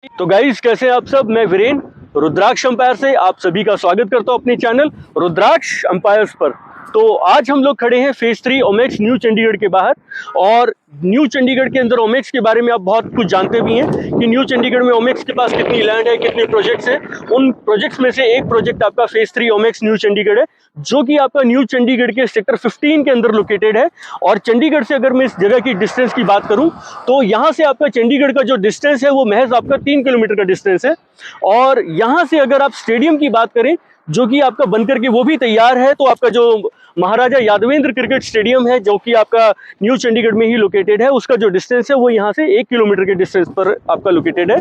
तो गाइस, कैसे हैं आप सब। मैं वीरेंद्र रुद्राक्ष अंपायर से आप सभी का स्वागत करता हूं अपने चैनल रुद्राक्ष अंपायर्स पर। तो आज हम लोग खड़े हैं फेज 3 ओमेक्स न्यू चंडीगढ़ के बाहर। और न्यू चंडीगढ़ के अंदर ओमेक्स के बारे में आप बहुत कुछ जानते भी हैं कि न्यू चंडीगढ़ में ओमेक्स के पास कितनी लैंड है, कितने प्रोजेक्ट्स हैं। उन प्रोजेक्ट्स में से एक प्रोजेक्ट आपका फेज 3 ओमेक्स न्यू चंडीगढ़ है, जो कि आपका न्यू चंडीगढ़ के सेक्टर 15 के अंदर लोकेटेड है। और चंडीगढ़ से अगर मैं इस जगह की डिस्टेंस की बात करूं तो यहाँ से आपका चंडीगढ़ का जो डिस्टेंस है वो महज आपका 3 किलोमीटर का डिस्टेंस है। और यहाँ से अगर आप स्टेडियम की बात करें जो कि आपका बनकर के वो भी तैयार है, तो आपका जो महाराजा यादवेंद्र क्रिकेट स्टेडियम है जो कि आपका न्यू चंडीगढ़ में ही लोकेटेड है, उसका जो डिस्टेंस है वो यहाँ से 1 किलोमीटर के डिस्टेंस पर आपका लोकेटेड है।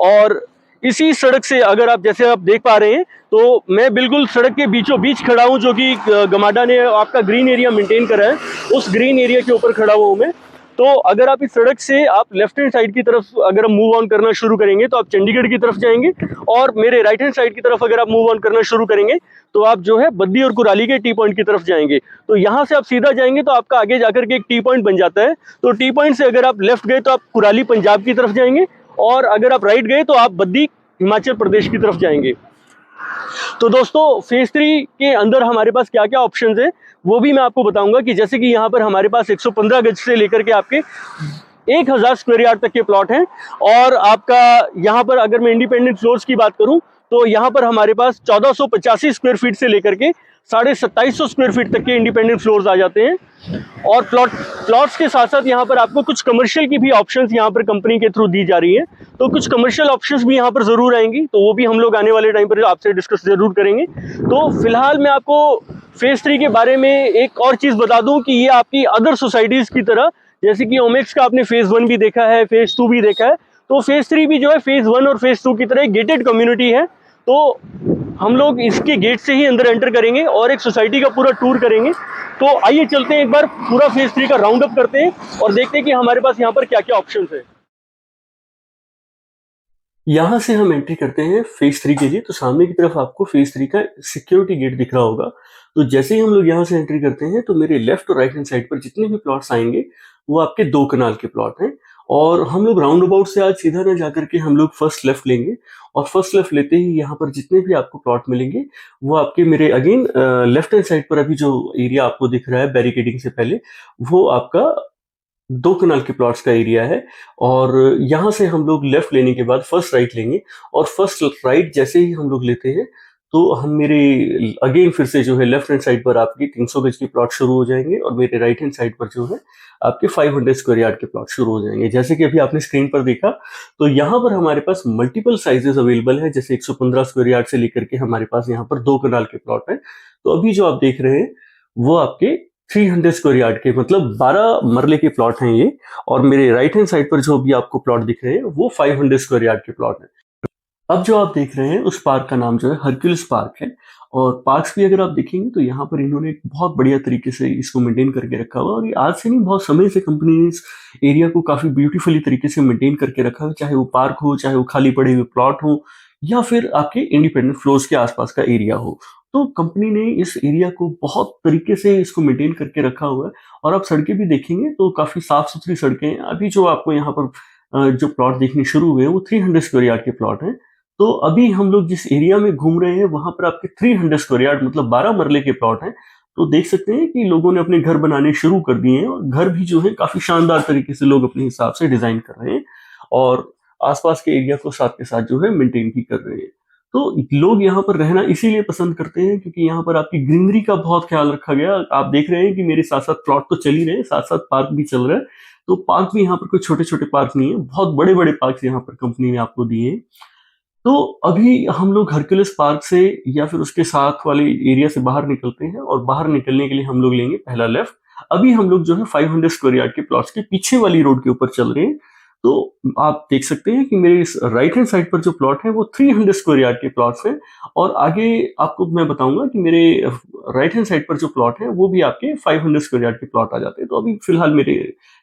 और इसी सड़क से अगर आप जैसे आप देख पा रहे हैं तो मैं बिल्कुल सड़क के बीचों बीच खड़ा हूँ, जो कि गमाडा ने आपका ग्रीन एरिया मेंटेन करा है, उस ग्रीन एरिया के ऊपर खड़ा हुआ हूँ मैं। तो अगर आप इस सड़क से आप लेफ्ट हैंड साइड की तरफ अगर हम मूव ऑन करना शुरू करेंगे तो आप चंडीगढ़ की तरफ जाएंगे, और मेरे राइट हैंड साइड की तरफ अगर आप मूव ऑन करना शुरू करेंगे तो आप जो है बद्दी और कुराली के टी पॉइंट की तरफ जाएंगे। तो यहाँ से आप सीधा जाएंगे तो आपका आगे जाकर के एक टी पॉइंट बन जाता है। तो टी पॉइंट से अगर आप लेफ्ट गए तो आप कुराली पंजाब की तरफ जाएंगे, और अगर आप राइट गए तो आप बद्दी हिमाचल प्रदेश की तरफ जाएंगे। तो दोस्तों, फेज 3 के अंदर हमारे पास क्या क्या ऑप्शंस है वो भी मैं आपको बताऊंगा। कि जैसे कि यहाँ पर हमारे पास 115 गज से लेकर के आपके 1000 स्क्वायर यार्ड तक के प्लॉट हैं। और आपका यहाँ पर अगर मैं इंडिपेंडेंट फ्लोर्स की बात करूं तो यहाँ पर हमारे पास 1485 स्क्वायर फीट से लेकर के 2750 स्क्वायर फीट तक के इंडिपेंडेंट फ्लोर्स आ जाते हैं। और प्लॉट्स के साथ साथ यहाँ पर आपको कुछ कमर्शियल की भी ऑप्शंस यहाँ पर कंपनी के थ्रू दी जा रही हैं। तो कुछ कमर्शियल ऑप्शंस भी यहाँ पर जरूर आएंगी, तो वो भी हम लोग आने वाले टाइम पर आपसे डिस्कस जरूर करेंगे। तो फिलहाल मैं आपको फेज 3 के बारे में एक और चीज बता दूं कि ये आपकी अदर सोसाइटीज की तरह, जैसे कि ओमेक्स का आपने फेज 1 भी देखा है, फेज 2 भी देखा है, तो फेज 3 भी जो है फेज 1 और फेज 2 की तरह गेटेड कम्युनिटी है। तो हम लोग इसके गेट से ही अंदर एंटर करेंगे और एक सोसाइटी का पूरा टूर करेंगे। तो आइए चलते हैं, एक बार पूरा फेज 3 का राउंड अप करते हैं और देखते हैं कि हमारे पास यहाँ पर क्या क्या ऑप्शंस है। यहाँ से हम एंट्री करते हैं फेज 3 के लिए। तो सामने की तरफ आपको फेज 3 का सिक्योरिटी गेट दिख रहा होगा। तो जैसे ही हम लोग यहाँ से एंट्री करते हैं तो मेरे लेफ्ट और राइट हैंड साइड पर जितने भी प्लॉट्स आएंगे वो आपके 2 कनाल के प्लॉट हैं। और हम लोग राउंड अबाउट से आज सीधा ना जाकर के हम लोग फर्स्ट लेफ्ट लेंगे, और फर्स्ट लेफ्ट लेते ही यहाँ पर जितने भी आपको प्लॉट मिलेंगे वो आपके मेरे अगेन लेफ्ट हैंड साइड पर अभी जो एरिया आपको दिख रहा है बैरिकेडिंग से पहले, वो आपका 2 कनाल के प्लॉट्स का एरिया है। और यहाँ से हम लोग लेफ्ट लेने के बाद फर्स्ट राइट लेंगे, और फर्स्ट राइट जैसे ही हम लोग लेते हैं तो हम मेरे अगेन फिर से जो है लेफ्ट हैंड साइड पर आपकी 300 गज के प्लॉट शुरू हो जाएंगे, और मेरे राइट हैंड साइड पर जो है आपके 500 स्क्वायर यार्ड के प्लॉट शुरू हो जाएंगे। जैसे कि अभी आपने स्क्रीन पर देखा तो यहाँ पर हमारे पास मल्टीपल साइजेस अवेलेबल है, जैसे 115 स्क्वायर यार्ड से लेकर के हमारे पास यहाँ पर 2 कनाल के प्लॉट है। तो अभी जो आप देख रहे हैं वो आपके 300 स्क्वायर यार्ड के मतलब 12 मरले के प्लॉट हैं ये। और मेरे राइट हैंड साइड पर जो भी आपको प्लॉट दिख रहे हैं वो 500 स्क्वायर यार्ड के प्लॉट हैं। अब जो आप देख रहे हैं उस पार्क का नाम जो है हरक्यूलिस पार्क है। और पार्क्स भी अगर आप देखेंगे तो यहाँ पर इन्होंने एक बहुत बढ़िया तरीके से इसको मेंटेन करके रखा हुआ, और ये आज से नहीं बहुत समय से कंपनी ने इस एरिया को काफी ब्यूटीफुली तरीके से मेंटेन करके रखा है, चाहे वो पार्क हो, चाहे वो खाली पड़े हुए प्लॉट हो, या फिर आपके इंडिपेंडेंट फ्लोर्स के आसपास का एरिया हो। तो कंपनी ने इस एरिया को बहुत तरीके से इसको मेंटेन करके रखा हुआ है। और आप सड़कें भी देखेंगे तो काफी साफ सुथरी सड़कें हैं। अभी जो आपको यहाँ पर जो प्लॉट देखने शुरू हुए हैं वो 300 स्क्वायर यार्ड के प्लॉट हैं। तो अभी हम लोग जिस एरिया में घूम रहे हैं वहां पर आपके 300 स्क्वायर यार्ड मतलब 12 मरले के प्लॉट हैं। तो देख सकते हैं कि लोगों ने अपने घर बनाने शुरू कर दिए हैं, और घर भी जो है काफी शानदार तरीके से लोग अपने हिसाब से डिजाइन कर रहे हैं, और आसपास के एरिया को साथ के साथ जो है मेंटेन भी कर रहे हैं। तो लोग यहाँ पर रहना इसीलिए पसंद करते हैं क्योंकि यहाँ पर आपकी ग्रीनरी का बहुत ख्याल रखा गया। आप देख रहे हैं कि मेरे साथ साथ प्लॉट तो चल ही रहे हैं, साथ साथ पार्क भी चल रहा है। तो पार्क भी यहाँ पर कोई छोटे छोटे पार्क नहीं है, बहुत बड़े बड़े पार्क यहाँ पर कंपनी ने आपको दिए हैं। तो अभी हम लोग हरक्यूलिस पार्क से या फिर उसके साथ वाले एरिया से बाहर निकलते हैं, और बाहर निकलने के लिए हम लोग लेंगे पहला लेफ्ट। अभी हम लोग जो है 500 स्क्वायर यार्ड के प्लॉट्स के पीछे वाली रोड के ऊपर चल रहे हैं। तो आप देख सकते हैं कि मेरे इस राइट हैंड साइड पर जो प्लॉट है वो 300 स्क्वायर यार्ड के प्लॉट्स हैं, और आगे आपको मैं बताऊंगा कि मेरे राइट हैंड साइड पर जो प्लॉट है वो भी आपके 500 स्क्वायर यार्ड के प्लॉट आ जाते हैं। तो अभी फिलहाल मेरे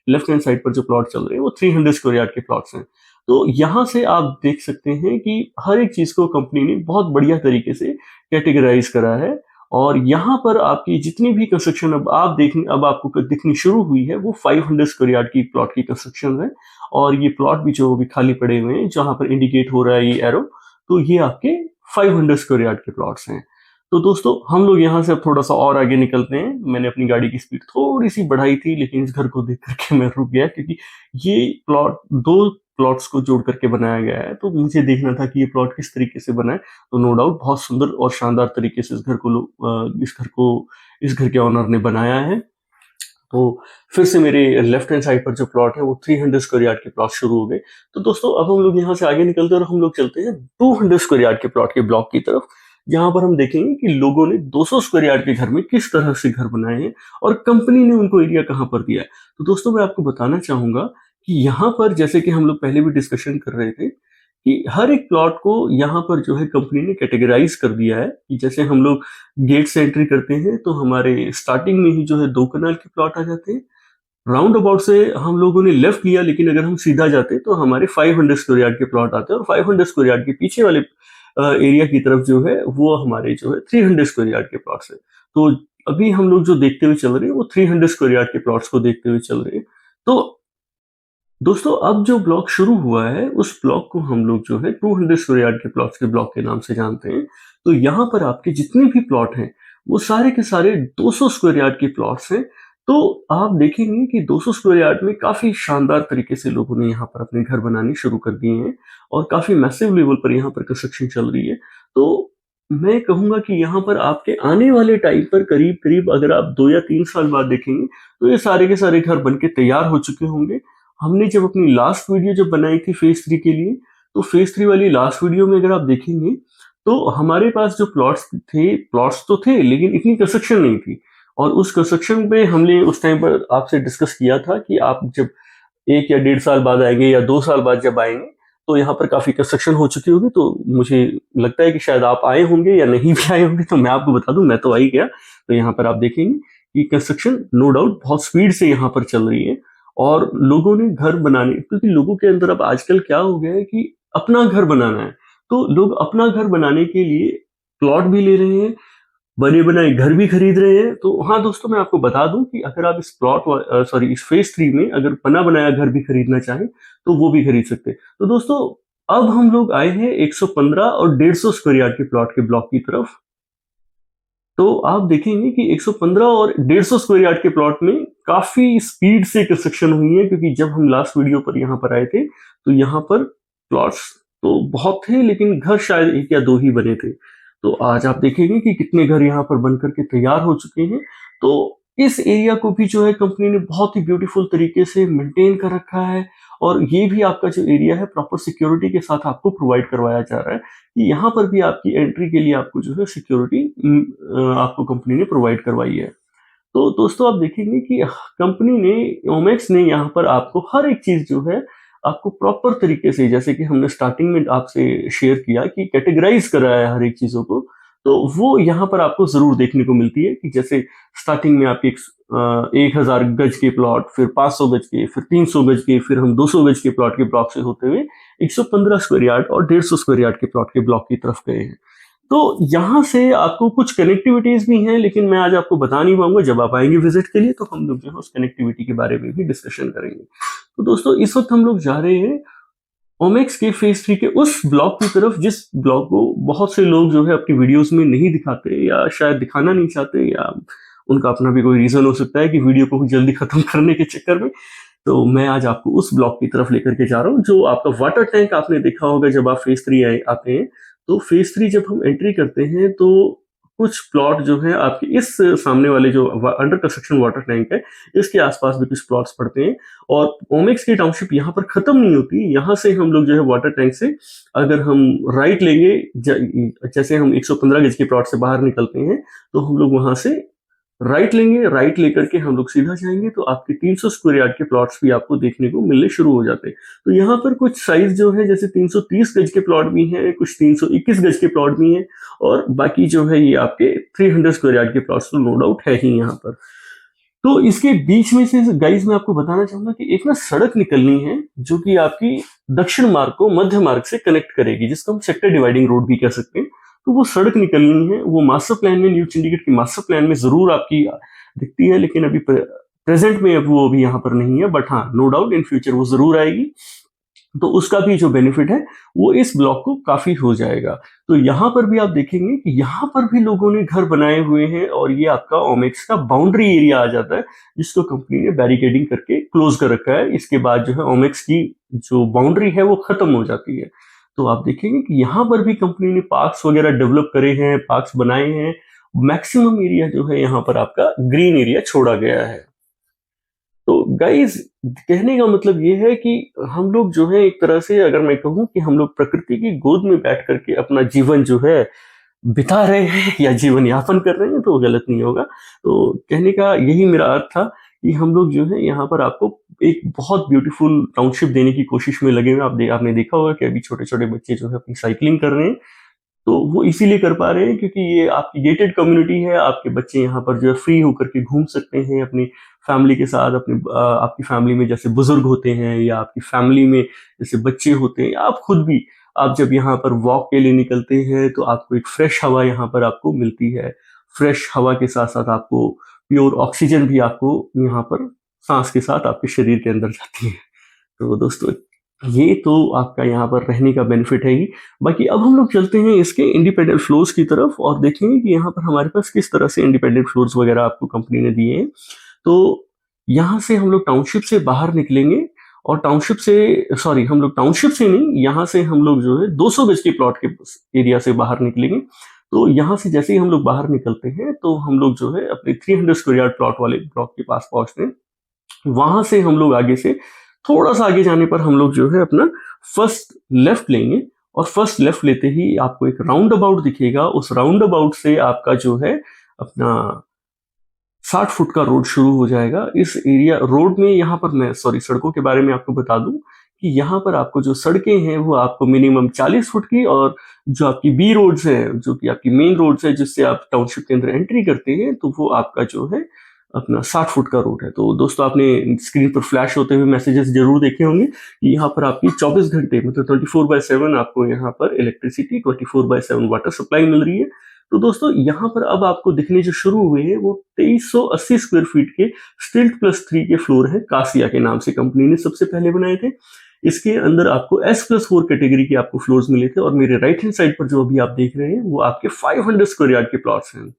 लेफ्ट हैंड साइड पर जो प्लॉट चल रहे हैं वो 300 स्क्वायर यार्ड के प्लॉट्स हैं। तो यहाँ से आप देख सकते हैं कि हर एक चीज को कंपनी ने बहुत बढ़िया तरीके से कैटेगराइज करा है। और यहाँ पर आपकी जितनी भी कंस्ट्रक्शन अब आपको दिखनी शुरू हुई है वो 500 स्क्वायर यार्ड की प्लॉट की कंस्ट्रक्शन है। और ये प्लॉट भी जो भी खाली पड़े हुए हैं जहां पर इंडिकेट हो रहा है ये एरो, तो ये आपके 500 स्क्वायर यार्ड के प्लॉट्स हैं। तो दोस्तों हम लोग यहाँ से अब थोड़ा सा और आगे निकलते हैं। मैंने अपनी गाड़ी की स्पीड थोड़ी सी बढ़ाई थी, लेकिन इस घर को देख करके मैं रुक गया, क्योंकि ये प्लॉट दो प्लॉट्स को जोड़ करके बनाया गया है, तो मुझे देखना था कि ये प्लॉट किस तरीके से बना है। तो नो डाउट बहुत सुंदर और शानदार तरीके से इस घर के ऑनर ने बनाया है। तो फिर से मेरे लेफ्ट हैंड साइड पर जो प्लॉट है वो 300 स्क्वायर यार्ड के प्लॉट शुरू हो गए। तो दोस्तों अब हम लोग यहाँ से आगे निकलते हैं और हम लोग चलते हैं 200 स्क्वायर यार्ड के प्लॉट के ब्लॉक की तरफ, जहां पर हम देखेंगे कि लोगों ने 200 स्क्वायर यार्ड के घर में किस तरह से घर बनाए हैं और कंपनी ने उनको एरिया कहां पर दिया है। तो दोस्तों मैं आपको बताना चाहूंगा कि यहाँ पर, जैसे कि हम लोग पहले भी डिस्कशन कर रहे थे, कि हर एक प्लॉट को यहाँ पर जो है कंपनी ने कैटेगराइज कर दिया है। कि जैसे हम लोग गेट से एंट्री करते हैं तो हमारे स्टार्टिंग में ही जो है 2 कनाल के प्लॉट आ जाते हैं। राउंड अबाउट से हम लोगों ने लेफ्ट लिया, लेकिन अगर हम सीधा जाते तो हमारे 500 स्क्वायर यार्ड के प्लॉट आते हैं, और 500 स्क्वायर यार्ड के पीछे वाले एरिया की तरफ जो है वो हमारे जो है 300 स्क्वायर यार्ड के प्लॉट्स है। तो अभी हम लोग जो देखते हुए चल रहे हैं वो 300 स्क्वायर यार्ड के प्लॉट्स को देखते हुए चल रहे हैं। तो दोस्तों अब जो ब्लॉक शुरू हुआ है उस ब्लॉक को हम लोग जो है 200 स्क्वायर यार्ड के प्लॉट्स के ब्लॉक के नाम से जानते हैं। तो यहाँ पर आपके जितने भी प्लॉट हैं वो सारे के सारे 200 स्क्वायर यार्ड के प्लॉट्स हैं। तो आप देखेंगे कि 200 स्क्वायर यार्ड में काफी शानदार तरीके से लोगों ने यहाँ पर अपने घर बनाने शुरू कर दिए हैं, और काफी मैसिव लेवल पर यहाँ पर कंस्ट्रक्शन चल रही है। तो मैं कहूंगा कि यहाँ पर आपके आने वाले टाइम पर करीब करीब अगर आप 2 या 3 साल बाद देखेंगे तो ये सारे के सारे घर बनके तैयार हो चुके होंगे। हमने जब अपनी लास्ट वीडियो जब बनाई थी फेज 3 के लिए, तो फेज 3 वाली लास्ट वीडियो में अगर आप देखेंगे तो हमारे पास जो प्लॉट्स तो थे लेकिन इतनी कंस्ट्रक्शन नहीं थी। और उस कंस्ट्रक्शन पे हमने उस टाइम पर आपसे डिस्कस किया था कि आप जब 1 या 1.5 साल बाद आएंगे या 2 साल बाद जब आएंगे तो यहाँ पर काफी कंस्ट्रक्शन हो चुकी होगी। तो मुझे लगता है कि शायद आप आए होंगे या नहीं भी आए होंगे, तो मैं आपको बता दूं मैं तो आ ही गया। तो यहाँ पर आप देखेंगे कि कंस्ट्रक्शन नो डाउट बहुत स्पीड से यहाँ पर चल रही है, और लोगों ने घर बनाने, क्योंकि लोगों के अंदर अब आजकल क्या हो गया है कि अपना घर बनाना है, तो लोग अपना घर बनाने के लिए प्लॉट भी ले रहे हैं, बने बनाए घर भी खरीद रहे हैं। तो हाँ दोस्तों मैं आपको बता दूं कि अगर आप इस फेज 3 में अगर बना बनाया घर भी खरीदना चाहें तो वो भी खरीद सकते हैं। तो दोस्तों अब हम लोग आए हैं 115 और 150 स्क्वायर यार्ड के प्लॉट के ब्लॉक की तरफ। तो आप देखेंगे कि 115 और 150 स्क्वायर यार्ड के प्लॉट में काफी स्पीड से कंस्ट्रक्शन हुई है, क्योंकि जब हम लास्ट वीडियो पर यहाँ पर आए थे तो यहाँ पर प्लॉट्स तो बहुत थे लेकिन घर शायद 1 या 2 ही बने थे। तो आज आप देखेंगे कि कितने घर यहाँ पर बनकर के तैयार हो चुके हैं। तो इस एरिया को भी जो है कंपनी ने बहुत ही ब्यूटीफुल तरीके से मेंटेन कर रखा है, और ये भी आपका जो एरिया है प्रॉपर सिक्योरिटी के साथ आपको प्रोवाइड करवाया जा रहा है कि यहाँ पर भी आपकी एंट्री के लिए आपको जो है सिक्योरिटी आपको कंपनी ने प्रोवाइड करवाई है। तो दोस्तों आप देखेंगे कि कंपनी ने, ओमेक्स ने यहाँ पर आपको हर एक चीज जो है आपको प्रॉपर तरीके से, जैसे कि हमने स्टार्टिंग में आपसे शेयर किया कि कैटेगराइज कर रहा है हर एक चीजों को, तो वो यहाँ पर आपको जरूर देखने को मिलती है। कि जैसे स्टार्टिंग में आपकी 1000 गज के प्लॉट, फिर 500 गज के, फिर 300 गज के, फिर हम 200 गज के प्लॉट के ब्लॉक से होते हुए 115 स्क्वायर यार्ड और 150 स्क्वायर यार्ड के प्लॉट के ब्लॉक की तरफ गए हैं। तो यहाँ से आपको कुछ कनेक्टिविटीज भी हैं, लेकिन मैं आज आपको बता नहीं पाऊंगा। जब आप आएंगे विजिट के लिए तो हम लोग जो है उस कनेक्टिविटी के बारे में भी डिस्कशन करेंगे। तो दोस्तों इस वक्त हम लोग जा रहे हैं ओमेक्स के फेज 3 के उस ब्लॉक की तरफ, जिस ब्लॉक को बहुत से लोग जो है अपनी वीडियोस में नहीं दिखाते, या शायद दिखाना नहीं चाहते, या उनका अपना भी कोई रीजन हो सकता है कि वीडियो को जल्दी खत्म करने के चक्कर में। तो मैं आज आपको उस ब्लॉक की तरफ लेकर के जा रहा हूँ जो आपका वाटर टैंक आपने देखा होगा जब आप फेज 3 आते हैं। तो फेज 3 जब हम एंट्री करते हैं तो कुछ प्लॉट जो है आपके इस सामने वाले जो अंडर कंस्ट्रक्शन वाटर टैंक है इसके आसपास भी कुछ प्लॉट्स पड़ते हैं, और ओमेक्स की टाउनशिप यहाँ पर खत्म नहीं होती। यहाँ से हम लोग जो है वाटर टैंक से अगर हम राइट लेंगे, जैसे हम 115 गज के प्लॉट से बाहर निकलते हैं तो हम लोग वहां से राइट लेंगे, राइट लेकर के हम लोग सीधा जाएंगे तो आपके 300 स्क्वायर यार्ड के प्लॉट्स भी आपको देखने को मिलने शुरू हो जाते हैं। तो यहाँ पर कुछ साइज जो है जैसे 330 गज के प्लॉट भी हैं, कुछ 321 गज के प्लॉट भी हैं, और बाकी जो है ये आपके 300 स्क्वायर यार्ड के प्लॉट्स तो नो डाउट है ही यहाँ पर। तो इसके बीच में से गाइज मैं आपको बताना चाहूंगा कि एक ना सड़क निकलनी है जो कि आपकी दक्षिण मार्ग को मध्य मार्ग से कनेक्ट करेगी, जिसको हम सेक्टर डिवाइडिंग रोड भी कह सकते हैं। तो वो सड़क निकलनी है, वो मास्टर प्लान में, न्यू चंडीगढ़ के मास्टर प्लान में जरूर आपकी दिखती है, लेकिन अभी प्रेजेंट में अब वो अभी यहाँ पर नहीं है, बट हाँ नो डाउट इन फ्यूचर वो जरूर आएगी। तो उसका भी जो बेनिफिट है वो इस ब्लॉक को काफी हो जाएगा। तो यहाँ पर भी आप देखेंगे कि यहाँ पर भी लोगों ने घर बनाए हुए हैं, और ये आपका ओमेक्स का बाउंड्री एरिया आ जाता है, जिसको कंपनी ने बैरिकेडिंग करके क्लोज कर रखा है। इसके बाद जो है ओमेक्स की जो बाउंड्री है वो खत्म हो जाती है। तो आप देखेंगे कि यहाँ पर भी कंपनी ने पार्क्स वगैरह डेवलप करे हैं, पार्क्स बनाए हैं। मैक्सिमम एरिया जो है यहाँ पर आपका ग्रीन एरिया छोड़ा गया है। तो गाइस, कहने का मतलब ये है कि हम लोग जो है एक तरह से, अगर मैं कहूँ कि हम लोग प्रकृति की गोद में बैठ करके अपना जीवन जो है बिता रहे हैं या जीवन यापन कर रहे हैं, तो वो गलत नहीं होगा। तो कहने का यही मेरा अर्थ था कि हम लोग जो है यहाँ पर आपको एक बहुत ब्यूटीफुल टाउनशिप देने की कोशिश में लगे हुए हैं। आपने देखा होगा कि अभी छोटे छोटे बच्चे जो है अपनी साइकिलिंग कर रहे हैं, तो वो इसीलिए कर पा रहे हैं क्योंकि ये आपकी गेटेड कम्युनिटी है। आपके बच्चे यहाँ पर जो है फ्री होकर के घूम सकते हैं अपनी फैमिली के साथ। आपकी फैमिली में जैसे बुजुर्ग होते हैं, या आपकी फैमिली में जैसे बच्चे होते हैं, या आप खुद भी, आप जब यहाँ पर वॉक के लिए निकलते हैं तो आपको एक फ्रेश हवा यहाँ पर आपको मिलती है। फ्रेश हवा के साथ साथ आपको प्योर ऑक्सीजन भी आपको यहाँ पर सांस के साथ आपके शरीर के अंदर जाती है। तो दोस्तों, ये तो आपका यहाँ पर रहने का बेनिफिट है ही। बाकी अब हम लोग चलते हैं इसके इंडिपेंडेंट फ्लोर्स की तरफ और देखेंगे कि यहाँ पर हमारे पास किस तरह से इंडिपेंडेंट फ्लोर्स वगैरह आपको कंपनी ने दिए हैं। तो यहाँ से हम लोग टाउनशिप से बाहर निकलेंगे, और टाउनशिप से, सॉरी, हम लोग टाउनशिप से नहीं, यहाँ से हम लोग जो है 200 गज के प्लॉट के एरिया से बाहर निकलेंगे। तो यहाँ से जैसे ही हम लोग बाहर निकलते हैं तो हम लोग जो है अपने 300 स्क्वायर यार्ड प्लॉट वाले ब्लॉक के पास पहुंचते हैं। वहां से हम लोग आगे से थोड़ा सा आगे जाने पर हम लोग जो है अपना फर्स्ट लेफ्ट लेंगे, और फर्स्ट लेफ्ट लेते ही आपको एक राउंड अबाउट दिखेगा। उस राउंड अबाउट से आपका जो है अपना 60 फुट का रोड शुरू हो जाएगा। इस एरिया रोड में, यहाँ पर मैं सड़कों के बारे में आपको बता दूं कि यहाँ पर आपको जो सड़कें हैं वो आपको मिनिमम 40 फुट की, और जो आपकी बी रोड्स है, जो कि आपकी मेन रोड्स है जिससे आप टाउनशिप के अंदर एंट्री करते हैं, तो वो आपका जो है अपना 60 फुट का रोड है। तो दोस्तों, आपने स्क्रीन पर फ्लैश होते हुए मैसेजेस जरूर देखे होंगे कि यहाँ पर आपकी 24 घंटे मतलब 24/7 आपको यहाँ पर इलेक्ट्रिसिटी, 24/7 वाटर सप्लाई मिल रही है। तो दोस्तों, यहाँ पर अब आपको दिखने जो शुरू हुए हैं वो 2380 स्क्वायर फीट के स्टिल्ट प्लस 3 के फ्लोर है। कासिया के नाम से कंपनी ने सबसे पहले बनाए थे। इसके अंदर आपको S+4 कैटेगरी के आपको फ्लोर्स मिले थे, और मेरे राइट हैंड साइड पर जो अभी आप देख रहे हैं वो आपके 500 स्क्वायर यार्ड के प्लॉट्स हैं।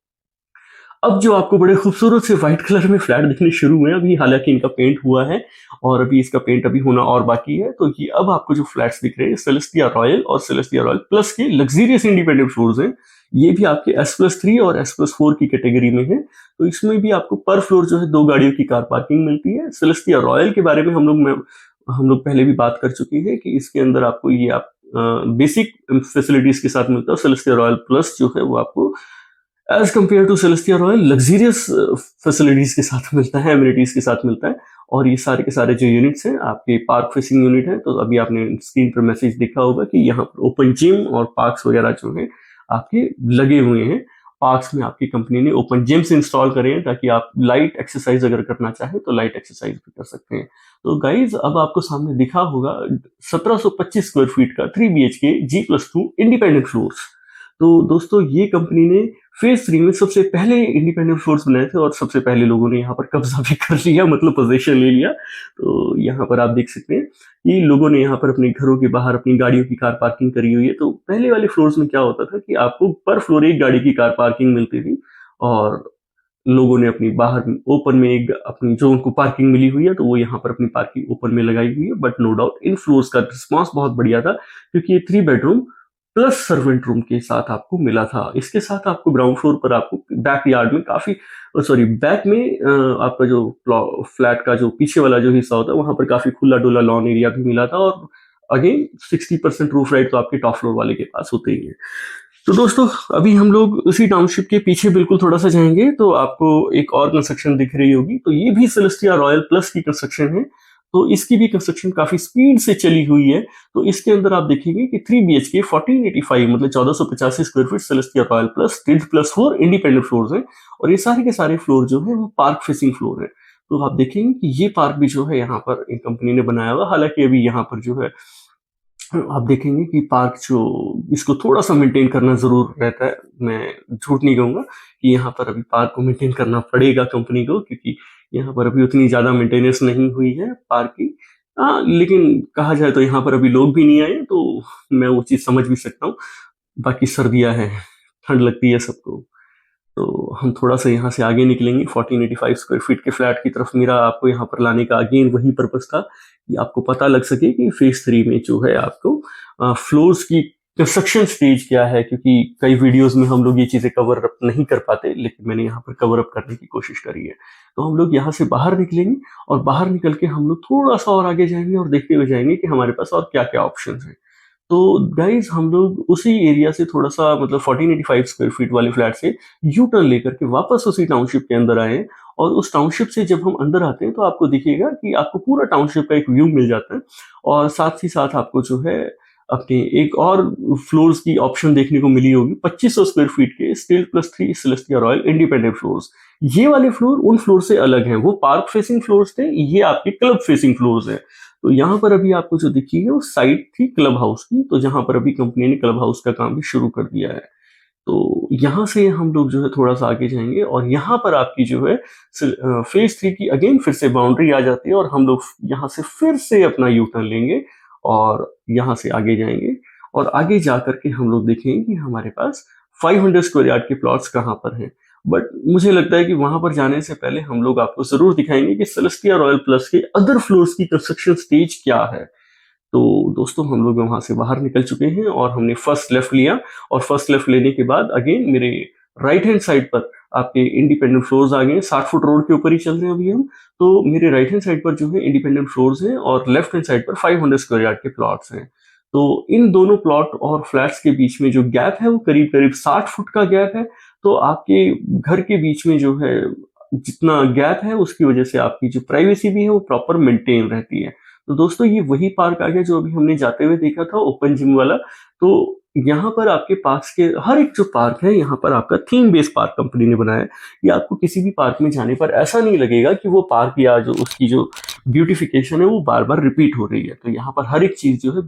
अब जो आपको बड़े खूबसूरत से व्हाइट कलर में फ्लैट दिखने शुरू हुए हैं, अभी हालांकि इनका पेंट हुआ है और अभी इसका पेंट अभी होना और बाकी है। तो ये अब आपको जो फ्लैट्स दिख रहे हैं सेलेस्टिया रॉयल और सेलेस्टिया रॉयल प्लस के लग्जरियस इंडिपेंडेंट फ्लोर्स हैं। ये भी आपके S+3 और S+4 की कैटेगरी में है। तो इसमें भी आपको पर फ्लोर जो है 2 गाड़ियों की कार पार्किंग मिलती है। सेलेस्टिया रॉयल के बारे में हम लोग पहले भी बात कर चुके हैं कि इसके अंदर आपको ये आप बेसिक फैसिलिटीज के साथ मिलता है। सेलेस्टिया रॉयल प्लस जो है वो आपको as compare to Celestia royal luxurious facilities के साथ मिलता है, एमिनिटीज के साथ मिलता है। और ये सारे के सारे जो यूनिट्स हैं आपके पार्क फेसिंग यूनिट है। तो अभी आपने स्क्रीन पर मैसेज देखा होगा कि यहाँ पर ओपन जिम और पार्क्स वगैरह जो है आपके लगे हुए हैं। पार्क्स में आपकी कंपनी ने ओपन जिम्स इंस्टॉल करे हैं ताकि आप लाइट एक्सरसाइज अगर करना चाहें तो लाइट एक्सरसाइज भी कर सकते हैं। तो गाइज, अब आपको सामने दिखा होगा 1725 स्क्वायर फीट का 3 BHK G+2 इंडिपेंडेंट फ्लोर्स। तो दोस्तों, ये कंपनी ने फेज 3 में सबसे पहले इंडिपेंडेंट फ्लोर्स बनाए थे, और सबसे पहले लोगों ने यहाँ पर कब्जा भी कर लिया, मतलब पोजीशन ले लिया। तो यहाँ पर आप देख सकते हैं कि लोगों ने यहाँ पर अपने घरों के बाहर अपनी गाड़ियों की कार पार्किंग करी हुई है। तो पहले वाले फ्लोर्स में क्या होता था कि आपको पर फ्लोर एक गाड़ी की कार पार्किंग मिलती थी, और लोगों ने अपनी बाहर ओपन में एक अपनी जो उनको पार्किंग मिली हुई है तो वो यहाँ पर अपनी पार्किंग ओपन में लगाई हुई है। But no doubt in floors का रिस्पॉन्स बहुत बढ़िया था, क्योंकि ये 3 बेडरूम प्लस सर्वेंट रूम के साथ आपको मिला था। इसके साथ आपको ग्राउंड फ्लोर पर आपको बैक यार्ड में बैक में आपका जो फ्लैट का जो पीछे वाला जो हिस्सा होता है वहां पर काफी खुला डुला लॉन एरिया भी मिला था। और अगेन 60% रूफ राइट तो आपके टॉप फ्लोर वाले के पास होते ही है। तो दोस्तों, अभी हम लोग उसी टाउनशिप के पीछे बिल्कुल थोड़ा सा जाएंगे तो आपको एक और कंस्ट्रक्शन दिख रही होगी। तो ये भी सेलेस्टिया रॉयल प्लस की कंस्ट्रक्शन है। तो इसकी भी कंस्ट्रक्शन काफी स्पीड से चली हुई है। तो इसके अंदर आप देखेंगे कि 3 BHK 1485 मतलब 1485 square feet Celestia royal plus 3+4 independent floors हैं। और ये सारे के सारे फ्लोर जो है वो पार्क फेसिंग फ्लोर है। तो आप देखेंगे कि ये पार्क भी जो है यहाँ पर इन कंपनी ने बनाया हुआ। हालांकि अभी यहाँ पर जो है आप देखेंगे कि पार्क जो इसको थोड़ा सा मेंटेन करना जरूर रहता है। मैं झूठ नहीं कहूंगा कि यहाँ पर अभी पार्क को मेंटेन करना पड़ेगा कंपनी को, क्योंकि यहाँ पर अभी उतनी ज़्यादा मेंटेनेंस नहीं हुई है पार्क की। लेकिन कहा जाए तो यहाँ पर अभी लोग भी नहीं आए, तो मैं वो चीज़ समझ भी सकता हूँ। बाकी सर्दियाँ हैं, ठंड लगती है सबको। तो हम थोड़ा-सा यहाँ से आगे निकलेंगे 1485 स्क्वायर फीट के फ्लैट की तरफ। मेरा आपको यहाँ पर लाने का अगेन वही पर्पस था कि आपको पता लग सके कि फेज़ 3 में जो है आपको फ्लोर्स की कंस्ट्रक्शन स्टेज क्या है, क्योंकि कई वीडियोज़ में हम लोग ये चीज़ें कवर अप नहीं कर पाते, लेकिन मैंने यहाँ पर कवर अप करने की कोशिश करी है। तो हम लोग यहाँ से बाहर निकलेंगे और बाहर निकल के हम लोग थोड़ा-सा और आगे जाएँगे और देखते हुए जाएँगे कि हमारे पास और क्या-क्या ऑप्शंस हैं। तो गाइज हम लोग उसी एरिया से थोड़ा सा मतलब 1485 स्क्वायर फीट वाले फ्लैट से यू टर्न लेकर के वापस उसी टाउनशिप के अंदर आए हैं। और उस टाउनशिप से जब हम अंदर आते हैं तो आपको दिखेगा कि आपको पूरा टाउनशिप का एक व्यू मिल जाता है, और साथ ही साथ आपको जो है अपने एक और फ्लोर्स की ऑप्शन देखने को मिली होगी, 2500 स्क्वायर फीट के steel plus 3 Celestia royal independent floors. ये वाले फ्लोर उन फ्लोर से अलग हैं, वो पार्क फेसिंग फ्लोर्स थे, ये आपके क्लब फेसिंग फ्लोर्स हैं। तो यहाँ पर अभी आपको जो दिखी है वो साइट थी क्लब हाउस की, तो जहाँ पर अभी कंपनी ने क्लब हाउस का काम भी शुरू कर दिया है। तो यहाँ से हम लोग जो है थोड़ा सा आगे जाएंगे और यहाँ पर आपकी जो है फेज 3 की अगेन फिर से बाउंड्री आ जाती है, और हम लोग यहाँ से फिर से अपना यू टर्न लेंगे और यहाँ से आगे जाएंगे। और आगे जा करके हम लोग देखेंगे कि हमारे पास 500 स्क्वायर यार्ड के प्लॉट्स कहाँ पर हैं। बट मुझे लगता है कि वहां पर जाने से पहले हम लोग आपको जरूर दिखाएंगे कि सेलेस्टिया रॉयल प्लस के अदर फ्लोर्स की कंस्ट्रक्शन स्टेज क्या है। तो दोस्तों हम लोग वहां से बाहर निकल चुके हैं और हमने फर्स्ट लेफ्ट लिया, और फर्स्ट लेफ्ट लेने के बाद अगेन मेरे राइट हैंड साइड पर आपके इंडिपेंडेंट फ्लोर्स आ गए। 60 फुट रोड के ऊपर ही चल रहे हैं अभी हम। तो मेरे राइट हैंड साइड पर जो है इंडिपेंडेंट फ्लोर्स हैं और लेफ्ट हैंड साइड पर 500 स्क्वायर यार्ड के प्लॉट्स हैं। तो इन दोनों प्लॉट और फ्लैट्स के बीच में जो गैप है वो करीब करीब 60 फुट का गैप है। तो आपके घर के बीच में जो है जितना गैप है उसकी वजह से आपकी जो प्राइवेसी भी है वो प्रॉपर मेंटेन रहती है। तो दोस्तों ये वही पार्क आ गया जो अभी हमने जाते हुए देखा था, ओपन जिम वाला। तो यहाँ पर आपके पास के हर एक जो पार्क है, यहाँ पर आपका थीम बेस्ड पार्क कंपनी ने बनाया है। ये आपको किसी भी पार्क में जाने पर ऐसा नहीं लगेगा कि वो पार्क या जो उसकी जो ब्यूटिफिकेशन है वो बार बार रिपीट हो रही है। तो यहाँ पर हर एक चीज जो है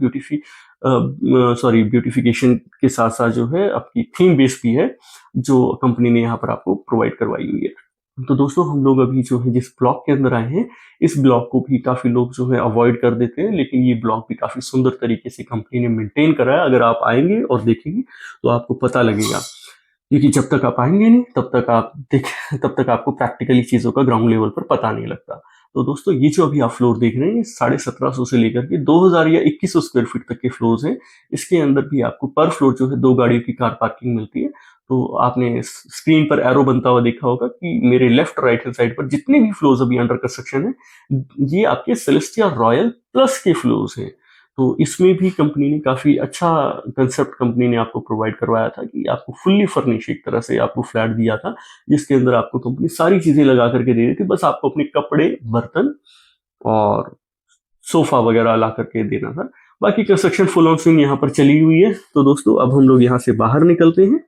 ब्यूटिफिकेशन के साथ साथ जो है आपकी थीम बेस्ड भी है, जो कंपनी ने यहाँ पर आपको प्रोवाइड करवाई हुई है। तो दोस्तों हम लोग अभी जो है जिस ब्लॉक के अंदर आए हैं, इस ब्लॉक को भी काफी लोग जो है अवॉइड कर देते हैं, लेकिन ये ब्लॉक भी काफी सुंदर तरीके से कंपनी ने मेंटेन करा है। अगर आप आएंगे और देखेंगे तो आपको पता लगेगा, क्योंकि जब तक आप आएंगे नहीं तब तक आपको प्रैक्टिकली चीजों का ग्राउंड लेवल पर पता नहीं लगता। तो दोस्तों ये जो अभी आप फ्लोर देख रहे हैं 1750 से लेकर के 2000 या 2100 स्क्वायर फीट तक के फ्लोर्स हैं। इसके अंदर भी आपको पर फ्लोर जो है 2 गाड़ियों की कार पार्किंग मिलती है। तो आपने स्क्रीन पर एरो बनता हुआ देखा होगा कि मेरे लेफ्ट राइट हैंड साइड पर जितने भी फ्लोर्स अभी अंडर कंस्ट्रक्शन है, ये आपके सेलेस्टिया रॉयल प्लस के फ्लोर्स हैं। तो इसमें भी कंपनी ने काफी अच्छा कंसेप्ट कंपनी ने आपको प्रोवाइड करवाया था कि आपको फुल्ली फर्निश एक तरह से आपको फ्लैट दिया था, जिसके अंदर आपको कंपनी सारी चीजें लगा करके दे रही थी। बस आपको अपने कपड़े, बर्तन और सोफा वगैरह ला करके देना था। बाकी कंस्ट्रक्शन फुल ऑन स्विंग यहाँ पर चली हुई है। तो दोस्तों अब हम लोग यहाँ से बाहर निकलते हैं।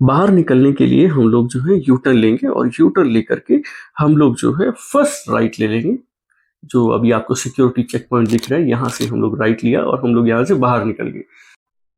बाहर निकलने के लिए हम लोग जो है यू टर्न लेंगे, और यू टर्न लेकर के हम लोग जो है फर्स्ट राइट ले लेंगे। जो अभी आपको सिक्योरिटी चेक पॉइंट दिख रहा है, यहाँ से हम लोग राइट लिया और हम लोग यहाँ से बाहर निकल गए।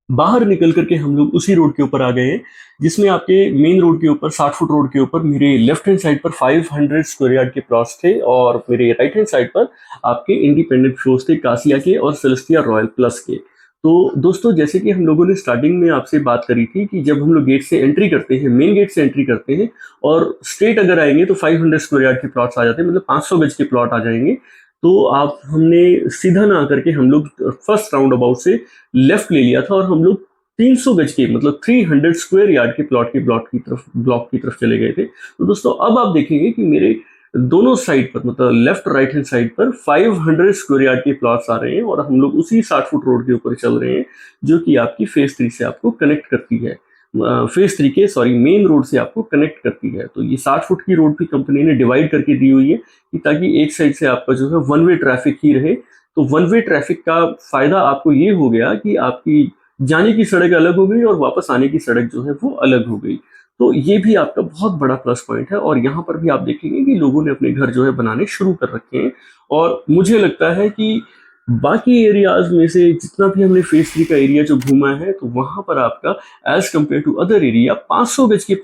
बाहर निकल करके हम लोग उसी रोड के ऊपर आ गए हैं जिसमें आपके मेन रोड के ऊपर 60 फुट रोड के ऊपर मेरे लेफ्ट हैंड साइड पर 500 स्क्वायर यार्ड के प्लॉट्स थे, और मेरे राइट हैंड साइड पर आपके इंडिपेंडेंट फ्लोर्स थे कासिया के और सेलेस्टिया रॉयल प्लस के। तो दोस्तों जैसे कि हम लोगों ने स्टार्टिंग में आपसे बात करी थी कि जब हम लोग गेट से एंट्री करते हैं, मेन गेट से एंट्री करते हैं और स्ट्रेट अगर आएंगे तो 500 स्क्वायर यार्ड के प्लॉट्स आ जाते हैं, मतलब 500 गज के प्लॉट आ जाएंगे। तो आप हमने सीधा ना आकर के हम लोग फर्स्ट राउंड अबाउट से लेफ्ट ले लिया था और हम लोग 300 गज के मतलब 300 स्क्वायर यार्ड के ब्लॉक की तरफ चले गए थे। तो दोस्तों अब आप देखेंगे कि मेरे दोनों साइड पर मतलब लेफ्ट राइट हैंड साइड पर 500 स्क्वायर यार्ड के प्लॉट्स आ रहे हैं, और हम लोग उसी 60 फुट रोड के ऊपर चल रहे हैं जो कि आपकी फेज 3 से आपको कनेक्ट करती है। फेज 3 के मेन रोड से आपको कनेक्ट करती है। तो ये 60 फुट की रोड भी कंपनी ने डिवाइड करके दी हुई है कि ताकि एक साइड से आपका जो है वन वे ट्रैफिक ही रहे। तो वन वे ट्रैफिक का फायदा आपको ये हो गया कि आपकी जाने की सड़क अलग हो गई और वापस आने की सड़क जो है वो अलग हो गई। तो ये भी आपका बहुत बड़ा प्लस पॉइंट है। और यहाँ पर भी आप देखेंगे कि लोगों ने अपने घर जो है बनाने शुरू कर रखे हैं, और मुझे लगता है कि बाकी एरियाज में से जितना भी हमने फेज 3 का एरिया जो घूमा है, तो वहां पर आपका as compare to other area 500 गज के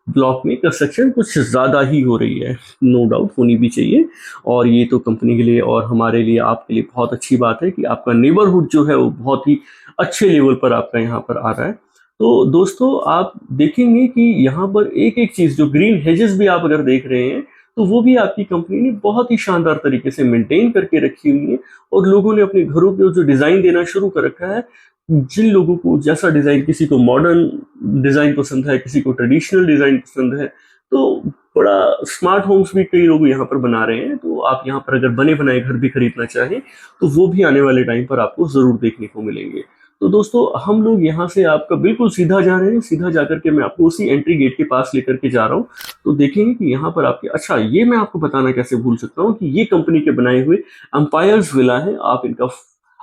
ब्लॉक में कंस्ट्रक्शन कुछ ज़्यादा ही हो रही है, नो डाउट होनी भी चाहिए। और ये तो कंपनी के लिए और हमारे लिए, आपके लिए बहुत अच्छी बात है कि आपका नेबरहुड जो है वो बहुत ही अच्छे लेवल पर आपका यहाँ पर आ रहा है। तो दोस्तों आप देखेंगे कि यहाँ पर एक एक चीज़, जो ग्रीन हेजेस भी आप अगर देख रहे हैं, तो वो भी आपकी कंपनी ने बहुत ही शानदार तरीके से मेंटेन करके रखी हुई है। और लोगों ने अपने घरों पे जो डिज़ाइन देना शुरू कर रखा है, जिन लोगों को जैसा डिज़ाइन, किसी को मॉडर्न डिज़ाइन पसंद है, किसी को ट्रेडिशनल डिज़ाइन पसंद है, तो बड़ा स्मार्ट होम्स भी कई लोग यहाँ पर बना रहे हैं। तो आप यहाँ पर अगर बने बनाए घर भी खरीदना चाहें तो वो भी आने वाले टाइम पर आपको ज़रूर देखने को मिलेंगे। तो दोस्तों हम लोग यहाँ से आपका बिल्कुल सीधा जा रहे हैं, सीधा जाकर के मैं आपको उसी एंट्री गेट के पास लेकर के जा रहा हूँ। तो देखेंगे कि यहाँ पर आपके, अच्छा ये मैं आपको बताना कैसे भूल सकता हूँ कि ये कंपनी के बनाए हुए एम्पायर्स विला है। आप इनका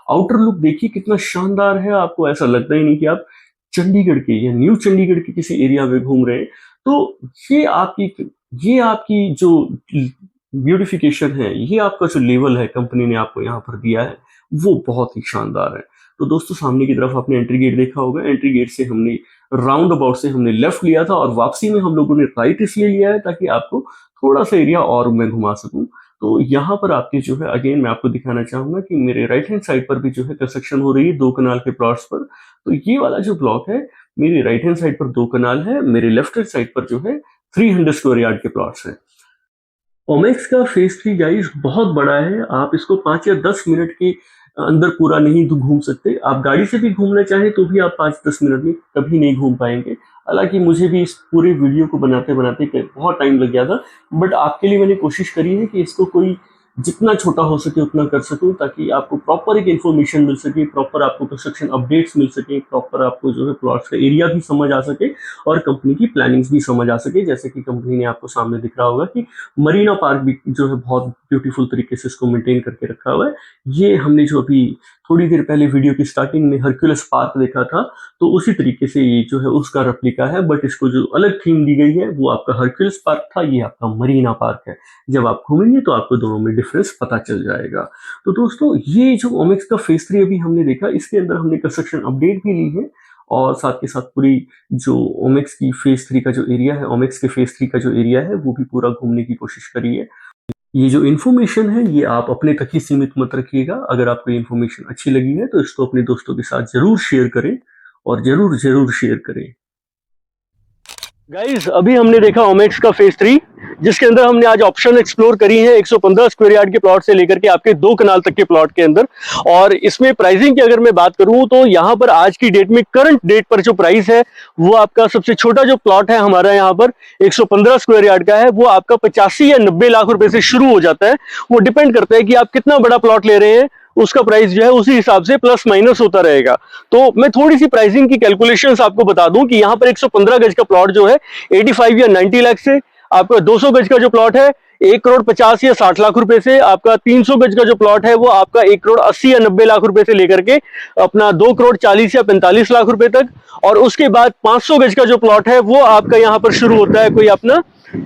आउटर लुक देखिए कितना शानदार है, आपको ऐसा लगता ही नहीं कि आप चंडीगढ़ के या न्यू चंडीगढ़ के किसी एरिया में घूम रहे हैं। तो ये आपकी जो ब्यूटिफिकेशन है, ये आपका जो लेवल है कंपनी ने आपको यहाँ पर दिया है, वो बहुत ही शानदार है। तो दोस्तों सामने की तरफ आपने एंट्री गेट देखा होगा, एंट्री गेट से हमने राउंड अबाउट से हमने लेफ्ट लिया था और वापसी में हम लोगों ने राइट इसलिए लिया है ताकि आपको थोड़ा सा एरिया और मैं घुमा सकूं। तो यहाँ पर आपके जो है, अगेन मैं आपको दिखाना चाहूंगा कि मेरे राइट हैंड साइड पर भी जो है कंस्ट्रक्शन हो रही है 2 कनाल के प्लॉट्स पर। तो ये वाला जो ब्लॉक है, मेरे राइट हैंड साइड पर 2 कनाल है, मेरे लेफ्ट हैंड साइड पर जो है 300 स्क्वायर यार्ड के प्लॉट्स हैं। ओमेक्स का फेज 3 गाइस बहुत बड़ा है, आप इसको 5 या 10 मिनट के अंदर पूरा नहीं घूम सकते। आप गाड़ी से भी घूमना चाहें तो भी आप 5-10 मिनट में कभी नहीं घूम पाएंगे। हालांकि मुझे भी इस पूरे वीडियो को बनाते बनाते बहुत टाइम लग गया था, बट आपके लिए मैंने कोशिश करी है कि इसको कोई जितना छोटा हो सके उतना कर सकूं, ताकि आपको प्रॉपर एक इन्फॉर्मेशन मिल सके, प्रॉपर आपको कंस्ट्रक्शन अपडेट्स मिल सके, प्रॉपर आपको जो है प्लॉट्स का एरिया भी समझ आ सके और कंपनी की प्लानिंग्स भी समझ आ सके। जैसे कि कंपनी ने आपको सामने दिख रहा होगा कि मरीना पार्क भी जो है बहुत ब्यूटीफुल तरीके से इसको मेंटेन करके रखा हुआ है। ये हमने जो अभी थोड़ी देर पहले वीडियो की स्टार्टिंग में हरक्यूलिस पार्क देखा था, तो उसी तरीके से ये जो है उसका रेप्लिका है, बट इसको जो अलग थीम दी गई है वो आपका हरक्यूलिस पार्क था, ये आपका मरीना पार्क है। जब आप घूमेंगे तो आपको दोनों में डिफरेंस पता चल जाएगा। तो दोस्तों ये जो ओमेक्स का फेज 3 अभी हमने देखा, इसके अंदर हमने कंस्ट्रक्शन अपडेट भी ली है और साथ के साथ पूरी जो ओमेक्स की फेज 3 का जो एरिया है, ओमेक्स के फेज 3 का जो एरिया है वो भी पूरा घूमने की कोशिश करी है। ये जो इन्फॉर्मेशन है ये आप अपने तक ही सीमित मत रखिएगा। अगर आपको इन्फॉर्मेशन अच्छी लगी है तो इसको अपने दोस्तों के साथ जरूर शेयर करें और जरूर जरूर शेयर करें। गाइस अभी हमने देखा ओमेक्स का फेज 3, जिसके अंदर हमने आज ऑप्शन एक्सप्लोर करी है 115 स्क्वायर यार्ड के प्लॉट से लेकर के आपके 2 कनाल तक के प्लॉट के अंदर। और इसमें प्राइसिंग की अगर मैं बात करूं तो यहाँ पर आज की डेट में, करंट डेट पर जो प्राइस है वो आपका सबसे छोटा जो प्लॉट है हमारा यहाँ पर 115 स्क्वायर यार्ड का है, वो आपका 85 या 90 लाख रुपए से शुरू हो जाता है। वो डिपेंड करता है कि आप कितना बड़ा प्लॉट ले रहे हैं, उसका प्राइस जो है उसी हिसाब से प्लस माइनस होता रहेगा। तो मैं थोड़ी सी प्राइसिंग की कैलकुलेशंस आपको बता दूं कि यहाँ पर 115 गज का प्लॉट जो है 85 या 90 लाख से, आपका 200 गज का जो प्लॉट है 1 करोड़ 50 या 60 लाख रुपए से, आपका 300 गज का जो प्लॉट है वो आपका 1 करोड़ 80 या 90 लाख रुपए से लेकर के अपना 2 करोड़ 40 या 45 लाख रुपए तक। और उसके बाद 500 गज का जो प्लॉट है वो आपका यहाँ पर शुरू होता है कोई अपना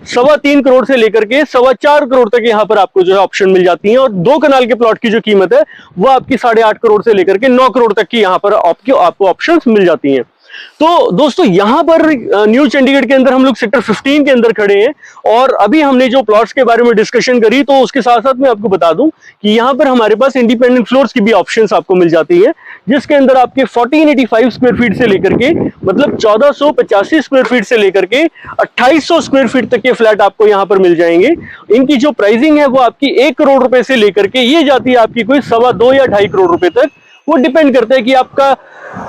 3.25 करोड़ से लेकर के 4.25 करोड़ तक यहाँ पर आपको जो है ऑप्शन मिल जाती है। और 2 कनाल के प्लॉट की जो कीमत है वो आपकी 8.5 करोड़ से लेकर के 9 करोड़ तक की यहाँ पर आपको ऑप्शन मिल जाती हैं। तो दोस्तों यहाँ पर न्यू चंडीगढ़ के अंदर हम लोग सेक्टर 15 के अंदर खड़े हैं और अभी हमने जो प्लॉट्स के बारे में डिस्कशन करी, तो उसके साथ साथ मैं आपको बता दूं कि यहाँ पर हमारे पास इंडिपेंडेंट फ्लोर्स की भी ऑप्शंस आपको मिल जाती है, जिसके अंदर आपके 1485 स्क्वायर फीट से लेकर के, मतलब 1485 स्क्वायर फीट से लेकर के 2800 स्क्वायर फीट तक के फ्लैट आपको यहाँ पर मिल जाएंगे। इनकी जो प्राइसिंग है वो आपकी 1 करोड़ रुपए से लेकर के ये जाती है आपकी कोई 2.25 या 2.5 करोड़ रुपए तक। वो डिपेंड करता है कि आपका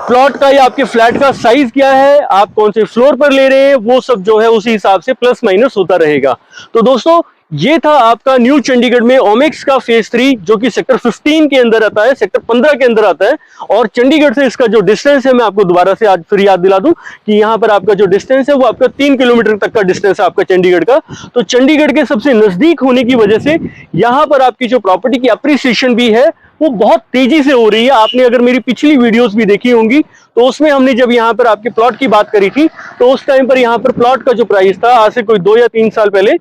प्लॉट का या आपके फ्लैट का साइज क्या है, आप कौन से फ्लोर पर ले रहे हैं, वो सब जो है उसी हिसाब से प्लस माइनस होता रहेगा। तो दोस्तों ये था आपका न्यू चंडीगढ़ में ओमेक्स का फेज 3, जो कि सेक्टर 15 के अंदर आता है, सेक्टर 15 के अंदर आता है। और चंडीगढ़ से इसका जो डिस्टेंस है, मैं आपको दोबारा से आज फिर याद दिला दूं कि यहाँ पर आपका जो डिस्टेंस है वो आपका 3 किलोमीटर तक का डिस्टेंस है आपका चंडीगढ़ का। तो चंडीगढ़ के सबसे नजदीक होने की वजह से यहाँ पर आपकी जो प्रॉपर्टी की अप्रिसिएशन भी है वो बहुत तेजी से हो रही है। आपने अगर मेरी पिछली वीडियोस भी देखी होंगी तो उसमें हमने जब यहाँ पर आपके प्लॉट की बात करी थी, तो उस टाइम पर यहाँ पर प्लॉट का जो प्राइस था आज से कोई 2 या 3 साल पहले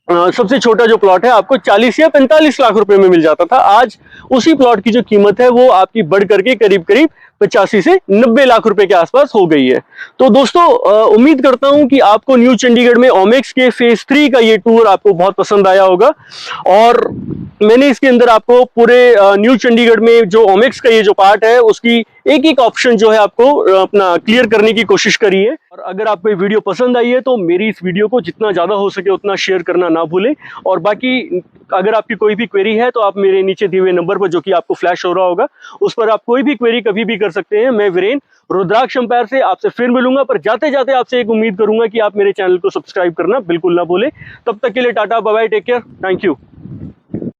सबसे छोटा जो प्लॉट है आपको 40 या 45 लाख रुपए में मिल जाता था। आज उसी प्लॉट की जो कीमत है वो आपकी बढ़ करके करीब करीब 85 से 90 लाख रुपए के आसपास हो गई है। तो दोस्तों उम्मीद करता हूं कि आपको न्यू चंडीगढ़ में ओमेक्स के फेज 3 का ये टूर आपको बहुत पसंद आया होगा। और मैंने इसके अंदर आपको पूरे न्यू चंडीगढ़ में जो ओमेक्स का ये जो पार्ट है उसकी एक एक ऑप्शन जो है आपको अपना क्लियर करने की कोशिश करी है। और अगर आपको ये वीडियो पसंद आई है तो मेरी इस वीडियो को जितना ज़्यादा हो सके उतना शेयर करना ना भूलें। और बाकी अगर आपकी कोई भी क्वेरी है तो आप मेरे नीचे दिए हुए नंबर पर, जो कि आपको फ्लैश हो रहा होगा, उस पर आप कोई भी क्वेरी कभी भी कर सकते हैं। मैं वीरेंद्र रुद्राक्ष एम्पायर से आपसे फिर मिलूंगा, पर जाते जाते आपसे एक उम्मीद करूंगा कि आप मेरे चैनल को सब्सक्राइब करना बिल्कुल ना भूलें। तब तक के लिए tata bye bye, take care, thank you.